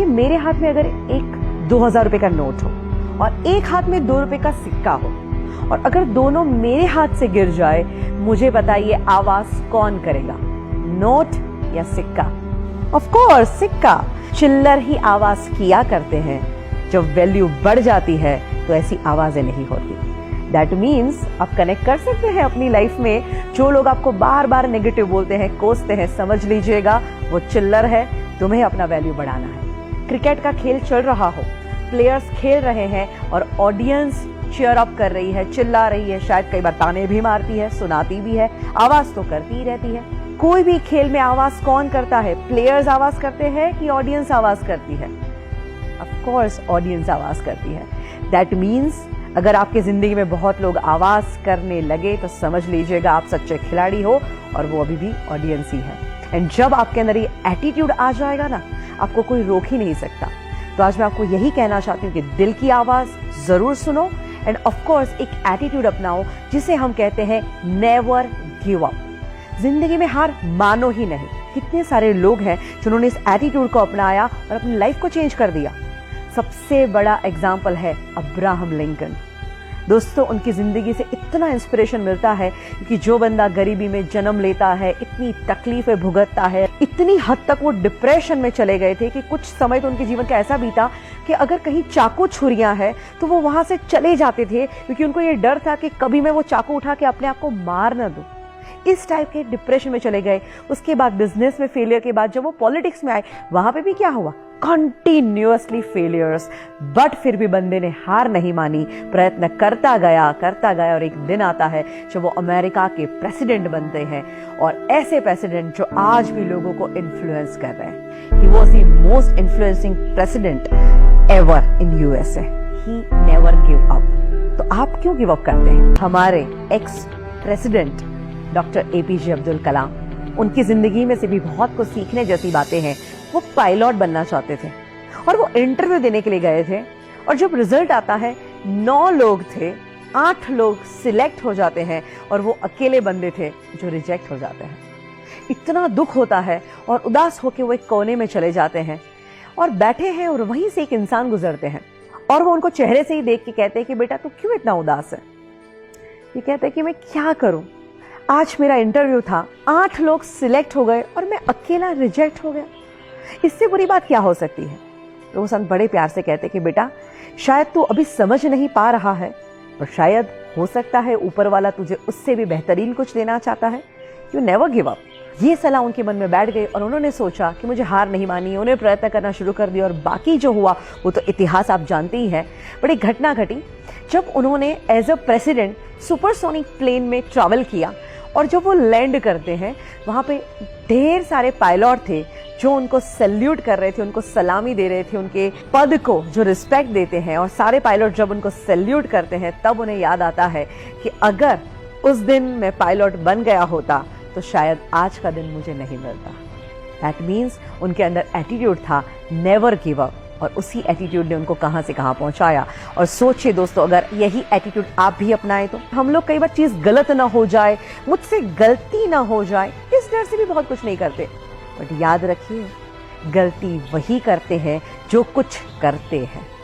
कि मेरे हाथ में अगर एक 2000 रुपए का नोट हो और एक हाथ में 2 रुपए का सिक्का हो, और अगर दोनों मेरे हाथ से गिर जाए, मुझे बताइए आवाज कौन करेगा, नोट या सिक्का? ऑफ कोर्स सिक्का। चिल्लर ही आवाज किया करते हैं, जब वैल्यू बढ़ जाती है तो ऐसी आवाजें नहीं होती। दैट मीन्स आप कनेक्ट कर सकते हैं अपनी लाइफ में। जो लोग आपको बार बार नेगेटिव बोलते हैं, कोसते हैं, समझ लीजिएगा वो चिल्लर है, तुम्हें अपना वैल्यू बढ़ाना है। क्रिकेट का खेल चल रहा हो, प्लेयर्स खेल रहे हैं और ऑडियंस चीयर अप कर रही है, चिल्ला रही है, शायद कई बार ताने भी मारती है, सुनाती भी है, आवाज तो करती ही रहती है। कोई भी खेल में आवाज कौन करता है? प्लेयर्स आवाज करते हैं कि ऑडियंस आवाज करती है? ऑफ कोर्स ऑडियंस आवाज करती है। दैट मीन्स अगर आपकी जिंदगी में बहुत लोग आवाज करने लगे तो समझ लीजिएगा आप सच्चे खिलाड़ी हो, और वो अभी भी ऑडियंस ही है। एंड जब आपके अंदर ये एटीट्यूड आ जाएगा ना, आपको कोई रोक ही नहीं सकता। तो आज मैं आपको यही कहना चाहती हूँ कि दिल की आवाज जरूर सुनो, एंड ऑफ कोर्स एक एटीट्यूड अपनाओ जिसे हम कहते हैं नेवर गिव अप। जिंदगी में हार मानो ही नहीं। कितने सारे लोग हैं जिन्होंने इस एटीट्यूड को अपनाया और अपनी लाइफ को चेंज कर दिया। सबसे बड़ा एग्जाम्पल है अब्राहम लिंकन। दोस्तों, उनकी जिंदगी से इतना इंस्पिरेशन मिलता है कि जो बंदा गरीबी में जन्म लेता है, इतनी तकलीफें भुगतता है, इतनी हद तक वो डिप्रेशन में चले गए थे कि कुछ समय तो उनके जीवन का ऐसा बीता कि अगर कहीं चाकू छुरियां है तो वो वहां से चले जाते थे, क्योंकि उनको ये डर था कि कभी मैं वो चाकू उठा के अपने आप को मार न दूं। इस टाइप के डिप्रेशन में चले गए। उसके बाद बिजनेस में फेलियर के बाद जब वो पॉलिटिक्स में आए, वहां पे भी क्या हुआ? Continuously failures. बट फिर भी बंदे ने हार नहीं मानी, प्रयत्न करता गया और एक दिन आता है जब वो अमेरिका के प्रेसिडेंट बनते हैं, और ऐसे प्रेसिडेंट जो आज भी लोगों को इन्फ्लुएंस कर रहे हैं। He was the most influencing president ever in USA. He never give up. तो आप क्यों गिव अप करते हैं? हमारे ex president doctor APJ Abdul Kalam, उनकी जिंदगी में से भी बहुत कुछ सीखने जैसी बातें हैं। वो पायलट बनना चाहते थे और वो इंटरव्यू देने के लिए गए थे, और जब रिजल्ट आता है 9 लोग थे, 8 लोग सिलेक्ट हो जाते हैं और वो अकेले बंदे थे जो रिजेक्ट हो जाते हैं। इतना दुख होता है और उदास होकर वो एक कोने में चले जाते हैं और बैठे हैं, और वहीं से एक इंसान गुजरते हैं और वो उनको चेहरे से ही देख के कहते हैं कि बेटा तू क्यों इतना उदास है? ये कहते हैं कि मैं क्या करूं, आज मेरा इंटरव्यू था, 8 लोग सिलेक्ट हो गए और मैं अकेला रिजेक्ट हो गया। इससे बुरी बात क्या हो सकती है? तो वो संत बड़े प्यार से कहते कि बेटा शायद तू अभी समझ नहीं पा रहा है, और शायद हो सकता है ऊपर वाला तुझे उससे भी बेहतरीन कुछ देना चाहता है। You never give up. ये सलाह उनके मन में बैठ गई और उन्होंने सोचा कि मुझे हार नहीं मानी। उन्हें प्रयत्न करना शुरू कर दिया, और बाकी जो हुआ वो तो इतिहास आप जानते ही हैं। बड़ी घटना घटी जब उन्होंने as a president supersonic plane में ट्रैवल किया, और जब वो लैंड करते हैं वहाँ पे ढेर सारे पायलट थे जो उनको सैल्यूट कर रहे थे, उनको सलामी दे रहे थे, उनके पद को जो रिस्पेक्ट देते हैं। और सारे पायलट जब उनको सैल्यूट करते हैं तब उन्हें याद आता है कि अगर उस दिन मैं पायलट बन गया होता तो शायद आज का दिन मुझे नहीं मिलता। दैट मीन्स उनके अंदर एटीट्यूड था नेवर गिव अप, और उसी एटीट्यूड ने उनको कहां से कहां पहुंचाया। और सोचिए दोस्तों, अगर यही एटीट्यूड आप भी अपनाएं तो हम लोग कई बार चीज गलत ना हो जाए, मुझसे गलती ना हो जाए, इस डर से भी बहुत कुछ नहीं करते। बट याद रखिए, गलती वही करते हैं जो कुछ करते हैं।